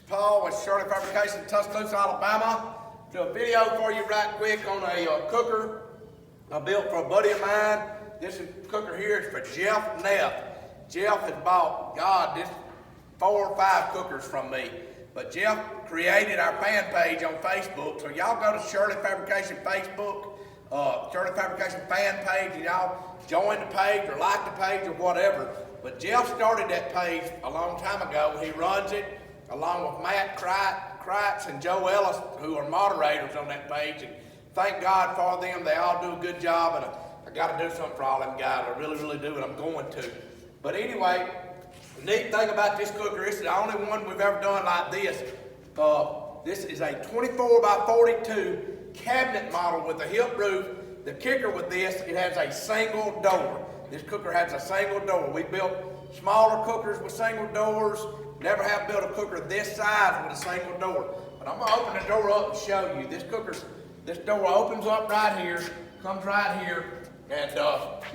Paul with Shirley Fabrication, Tuscaloosa, Alabama. Do a video for you right quick on a cooker I built for a buddy of mine. This cooker here is for Jeff Neth. Jeff has bought, this 4 or 5 cookers from me. But Jeff created our fan page on Facebook. So y'all go to Shirley Fabrication Facebook, Shirley Fabrication fan page, and y'all join the page or like the page or whatever. But Jeff started that page a long time ago. He runs it along with Matt Kreitz and Joe Ellis, who are moderators on that page. And thank God for them. They all do a good job, and I got to do something for all them guys. I really, really do, and I'm going to. But anyway, the neat thing about this cooker, this is the only one we've ever done like this. This is a 24 by 42 cabinet model with a hip roof. The kicker with this, it has a single door. This cooker has a single door. We built smaller cookers with single doors. Never have built a cooker this size with a single door. But I'm going to open the door up and show you. This door opens up right here, comes right here, and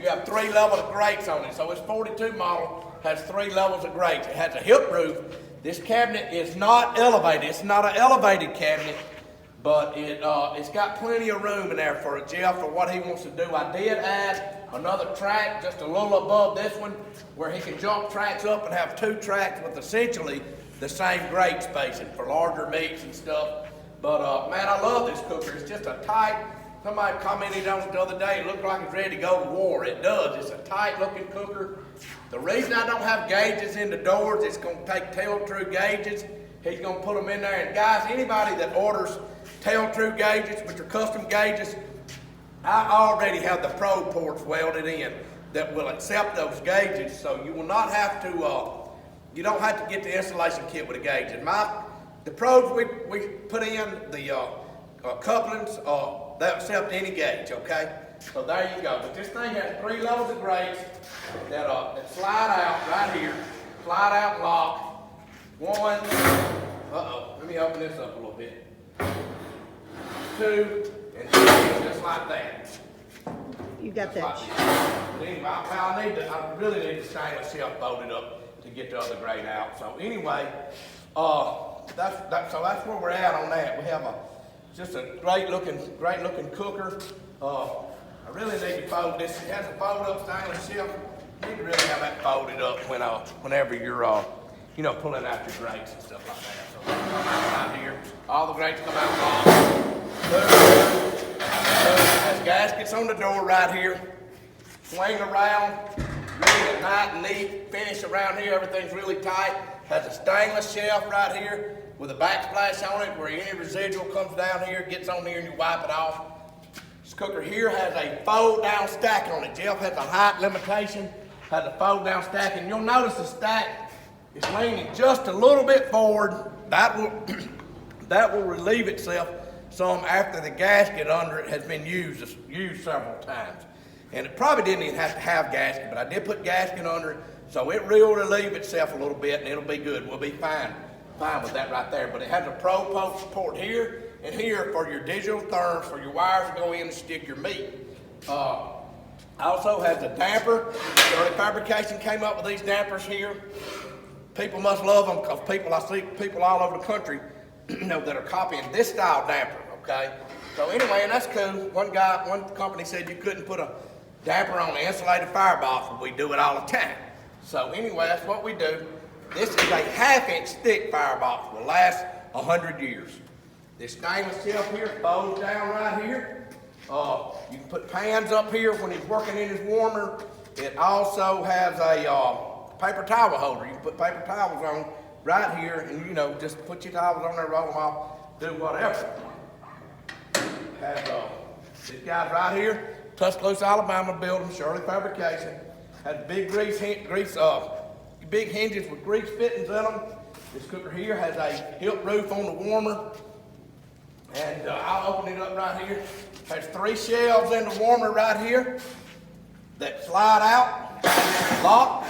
you have 3 levels of grates on it. So this 42 model has 3 levels of grates. It has a hip roof. This cabinet is not elevated. It's not an elevated cabinet, but it's got plenty of room in there for Jeff for what he wants to do. I did add another track just a little above this one where he can jump tracks up and have 2 tracks with essentially the same grate spacing for larger meats and stuff. But man, I love this cooker. It's just a tight, somebody commented on it the other day, it looked like it's ready to go to war. It does. It's a tight looking cooker. The reason I don't have gauges in the doors, it's going to take tail-true gauges. He's going to put them in there. And guys, anybody that orders tail-true gauges, which are custom gauges, I already have the probe ports welded in that will accept those gauges. So you will not have to, you don't have to get the installation kit with the gauges. The probes we put in, the couplings, they'll accept any gauge, okay? So there you go. But this thing has 3 levels of grates that slide out right here, slide out and lock. 1, let me open this up a little bit. 2, and 3, just like that. You got that. But anyway, I really need the stainless shelf bolted up to get the other grate out. So anyway, that's where we're at on that. We have just a great looking cooker. I really need to fold this. It has a fold up stainless shelf. You need to really have that folded up whenever you're pulling out your grates and stuff like that. So they come out right here. All the grates come out long. Has gaskets on the door right here. Swing around. Really a nice, neat finish around here. Everything's really tight. Has a stainless shelf right here with a backsplash on it where any residual comes down here, gets on here, and you wipe it off. This cooker here has a fold-down stack on it. Jeff has a height limitation, has a fold-down stack, and you'll notice the stack is leaning just a little bit forward. That will relieve itself some after the gasket under it has been used several times. And it probably didn't even have to have gasket, but I did put gasket under it, so it will relieve itself a little bit, and it'll be good. We'll be fine with that right there. But it has a probe port here and here for your digital therms, for your wires to go in and stick your meat. Also has a damper. Shirley Fabrication came up with these dampers here. People must love them because I see people all over the country that are copying this style damper, okay? So anyway, and that's cool. One company said you couldn't put a damper on the insulated firebox, but we do it all the time. So anyway, that's what we do. This is a 1/2-inch thick firebox. Will last 100 years. This stainless shelf here folds down right here. You can put pans up here when he's working in his warmer. It also has a paper towel holder. You can put paper towels on right here, and just put your towels on there, roll them off, do whatever. Has this guy right here, Tuscaloosa, Alabama building, Shirley Fabrication. Has big big hinges with grease fittings in them. This cooker here has a hip roof on the warmer. And I'll open it up right here. Has 3 shelves in the warmer right here that slide out, lock.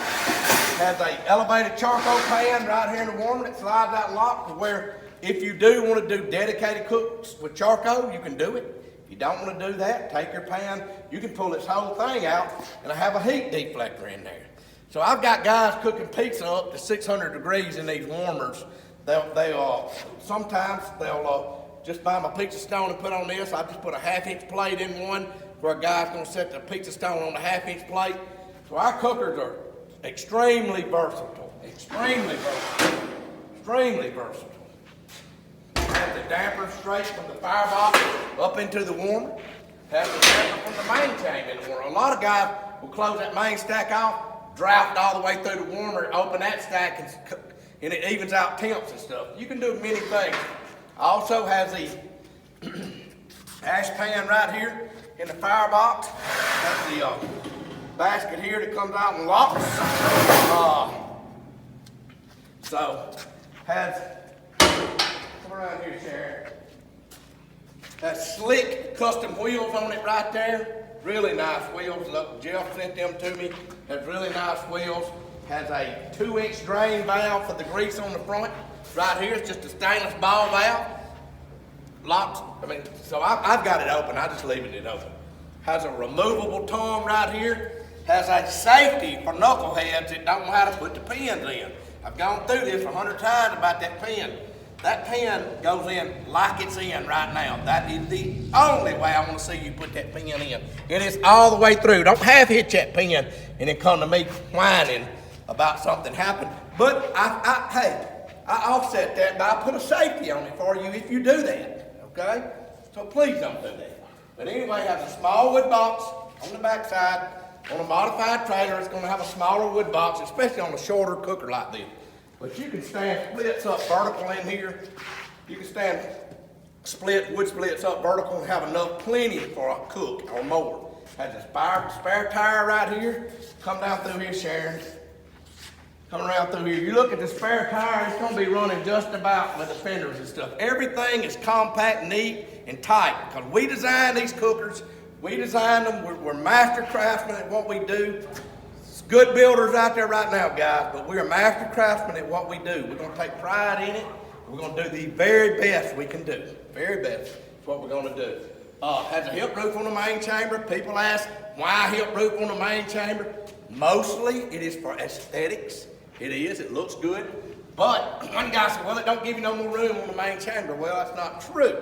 Has a elevated charcoal pan right here in the warmer that slides out and locks to where if you do want to do dedicated cooks with charcoal, you can do it. If you don't want to do that, take your pan. You can pull this whole thing out and I have a heat deflector in there. So I've got guys cooking pizza up to 600 degrees in these warmers Sometimes they'll just buy my pizza stone and put on this. I just put a 1/2-inch plate in one where a guy's gonna set the pizza stone on the 1/2-inch plate. So our cookers are extremely versatile, extremely versatile, extremely versatile. Have the damper straight from the firebox up into the warmer. Have the damper from the main chamber in the warmer. A lot of guys will close that main stack off, draft all the way through the warmer, open that stack, and it evens out temps and stuff. You can do many things. Also has the ash pan right here in the firebox. Has the basket here that comes out and locks. So has, come around here, Sharon. Has slick custom wheels on it right there. Really nice wheels. Look, Jeff sent them to me. Has really nice wheels. Has a 2-inch drain valve for the grease on the front. Right here, it's just a stainless ball valve. Locks, so I've got it open. I just leave it open. Has a removable tongue right here. Has a safety for knuckleheads that don't know how to put the pins in. I've gone through this 100 times about that pin. That pin goes in like it's in right now. That is the only way I want to see you put that pin in. And it's all the way through. Don't half hit that pin and then come to me whining about something happened. But I offset that by I put a safety on it for you if you do that, okay? So please don't do that. But anyway, have a small wood box on the backside. On a modified trailer, it's going to have a smaller wood box, especially on a shorter cooker like this. But you can stand splits up vertical in here. You can stand wood splits up vertical and have enough plenty for a cook or more. Has a spare tire right here. Come down through here, Sharon. Come around through here. You look at the spare tire, it's going to be running just about with the fenders and stuff. Everything is compact, neat, and tight because we design these cookers. We design them. We're master craftsmen at what we do. There's good builders out there right now, guys, but we're master craftsmen at what we do. We're going to take pride in it. We're going to do the very best we can do. Very best is what we're going to do. Has a hip roof on the main chamber. People ask, why a hip roof on the main chamber? Mostly it is for aesthetics. It is. It looks good. But one guy said, well, it don't give you no more room on the main chamber. Well, that's not true.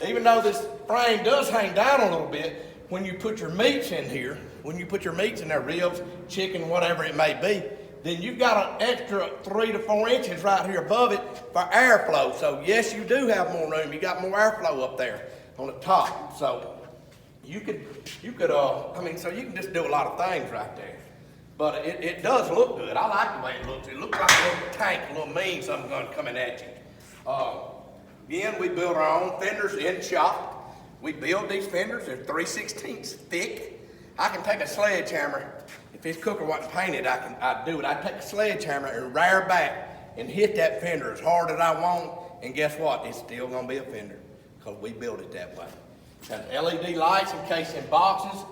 Even though this frame does hang down a little bit, when you put your meats in here, when you put your meats in there, ribs, chicken, whatever it may be, then you've got an extra 3 to 4 inches right here above it for airflow. So yes, you do have more room. You got more airflow up there on the top. So so you can just do a lot of things right there. But it does look good. I like the way it looks. It looks like a little tank, a little mean something coming at you. Again, we build our own fenders in shop. We build these fenders. They're 3/16 thick. I can take a sledgehammer. If this cooker wasn't painted, I'd do it. I'd take a sledgehammer and rear back and hit that fender as hard as I want. And guess what? It's still going to be a fender because we built it that way. It has LED lights encased in boxes.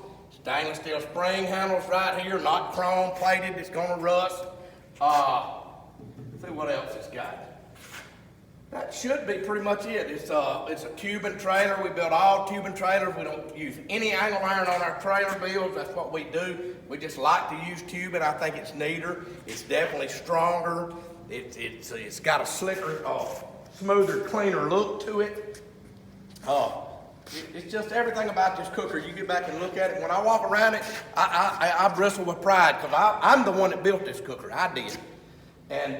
Stainless steel spring handles right here, not chrome plated. It's going to rust. Let's see what else it's got. That should be pretty much it. It's a Cuban trailer. We build all Cuban trailers. We don't use any angle iron on our trailer builds. That's what we do. We just like to use Cuban. I think it's neater. It's definitely stronger. It's got a slicker, smoother, cleaner look to it. It's just everything about this cooker. You get back and look at it. When I walk around it, I bristle with pride because I'm the one that built this cooker. I did. And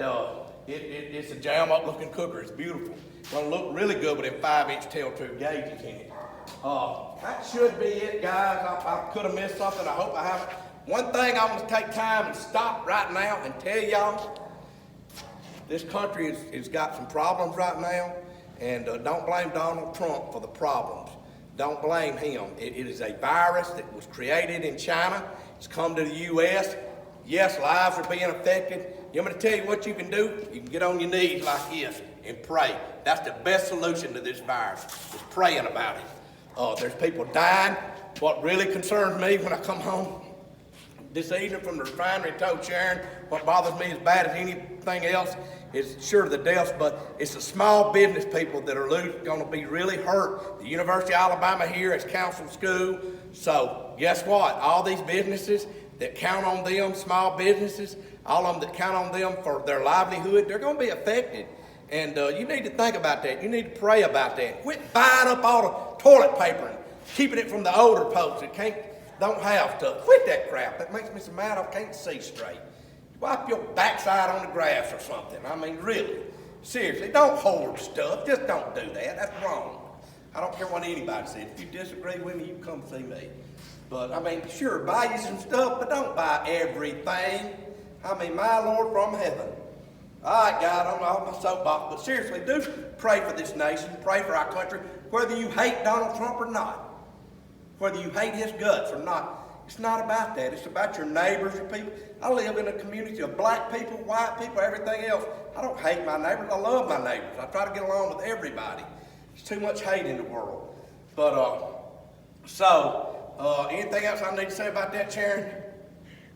it's a jam-up looking cooker. It's beautiful. It's going to look really good with them 5-inch tail-tube gauges in it. That should be it, guys. I could have missed something. I hope I haven't. One thing I want to take time and stop right now and tell y'all, this country has got some problems right now, and don't blame Donald Trump for the problems. Don't blame him. It is a virus that was created in China. It's come to the U.S. Yes, lives are being affected. You want me to tell you what you can do? You can get on your knees like this and pray. That's the best solution to this virus, is praying about it. There's people dying. What really concerns me when I come home this evening from the refinery, told Sharon, what bothers me as bad as anything else is sure the deaths, but it's the small business people that are going to be really hurt. The University of Alabama here is council school. So guess what? All these businesses that count on them, small businesses, all of them that count on them for their livelihood, they're going to be affected. And you need to think about that. You need to pray about that. Quit buying up all the toilet paper and keeping it from the older folks that don't have stuff. Quit that crap. That makes me so mad I can't see straight. Wipe your backside on the grass or something. I mean, really. Seriously, don't hoard stuff. Just don't do that. That's wrong. I don't care what anybody says. If you disagree with me, you come see me. But, I mean, sure, buy you some stuff, but don't buy everything. I mean, my Lord from heaven. All right, God, I'm off my soapbox, but seriously, do pray for this nation, pray for our country, whether you hate Donald Trump or not, whether you hate his guts or not. It's not about that. It's about your neighbors, your people. I live in a community of black people, white people, everything else. I don't hate my neighbors. I love my neighbors. I try to get along with everybody. There's too much hate in the world. But, anything else I need to say about that, Sharon?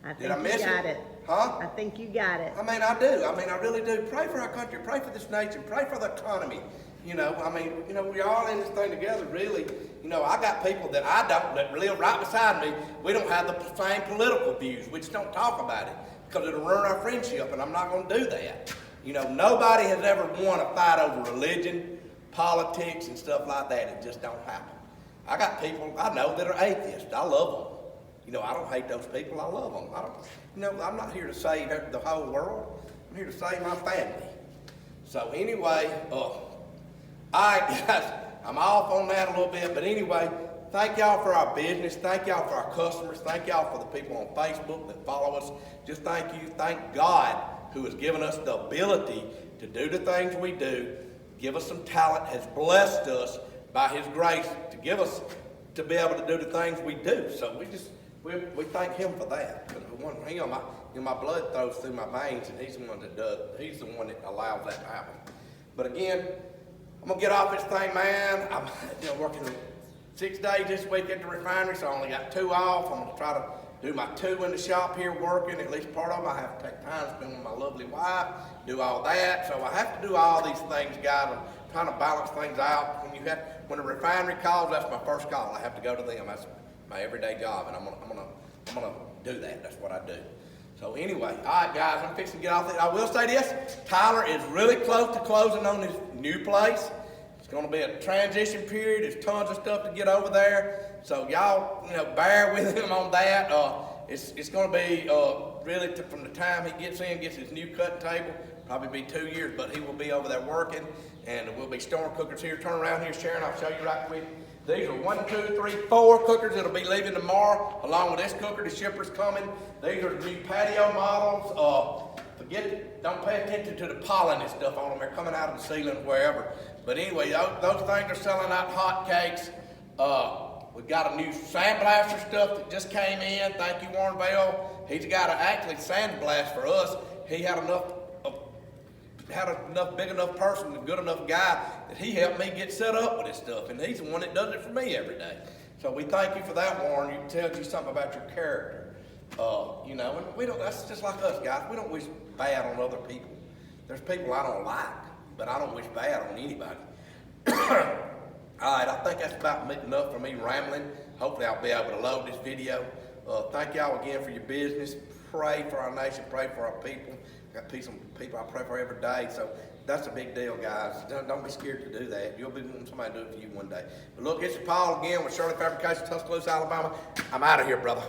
I think Did I miss you got it. Huh? I think you got it. I mean, I do. I mean, I really do. Pray for our country. Pray for this nation. Pray for the economy. You know, I mean, you know, we're all in this thing together, really. You know, I got people that I don't, that live right beside me. We don't have the same political views. We just don't talk about it because it'll ruin our friendship, and I'm not going to do that. You know, nobody has ever won a fight over religion, politics, and stuff like that. It just don't happen. I got people I know that are atheists. I love them. You know, I don't hate those people. I love them. I'm not here to save the whole world. I'm here to save my family. So anyway, all right, guys, I'm off on that a little bit. But anyway, thank y'all for our business. Thank y'all for our customers. Thank y'all for the people on Facebook that follow us. Just thank you. Thank God who has given us the ability to do the things we do, give us some talent, has blessed us by his grace to give us to be able to do the things we do. So we thank him for that. My blood flows through my veins, and he's the one that does. He's the one that allows that to happen. But again, I'm gonna get off this thing, man. I'm working 6 days this week at the refinery, so I only got 2 off. I'm gonna try to do my 2 in the shop here working, at least part of them. I have to take time to spend with my lovely wife, do all that. So I have to do all these things, guys. I'm trying to balance things out. When the refinery calls, that's my first call. I have to go to them. That's my everyday job, and I'm gonna do that. That's what I do. So anyway, all right, guys, I'm fixing to get off it. I will say this: Tyler is really close to closing on his new place. It's going to be a transition period. There's tons of stuff to get over there. So y'all, bear with him on that. It's going to be really from the time he gets his new cutting table, probably be 2 years, but he will be over there working, and we'll be storing cookers here. Turn around here, Sharon. I'll show you right quick. These are 1, 2, 3, 4 cookers that'll be leaving tomorrow, along with this cooker. The shipper's coming. These are the new patio models. Forget it. Don't pay attention to the pollen and stuff on them. They're coming out of the ceiling wherever. But anyway, those things are selling out hotcakes. We've got a new sandblaster stuff that just came in. Thank you, Warren Bell. He's got to actually sandblast for us. He had enough big enough person, a good enough guy that he helped me get set up with this stuff, and he's the one that does it for me every day. So we thank you for that, Warren. It tells you something about your character. And we don't. That's just like us, guys. We don't wish bad on other people. There's people I don't like, but I don't wish bad on anybody. All right, I think that's about enough for me rambling. Hopefully I'll be able to load this video. Thank y'all again for your business. Pray for our nation. Pray for our people. I got some people I pray for every day. So that's a big deal, guys. Don't be scared to do that. You'll be wanting somebody to do it for you one day. But look, it's Paul again with Shirley Fabrication, Tuscaloosa, Alabama. I'm out of here, brother.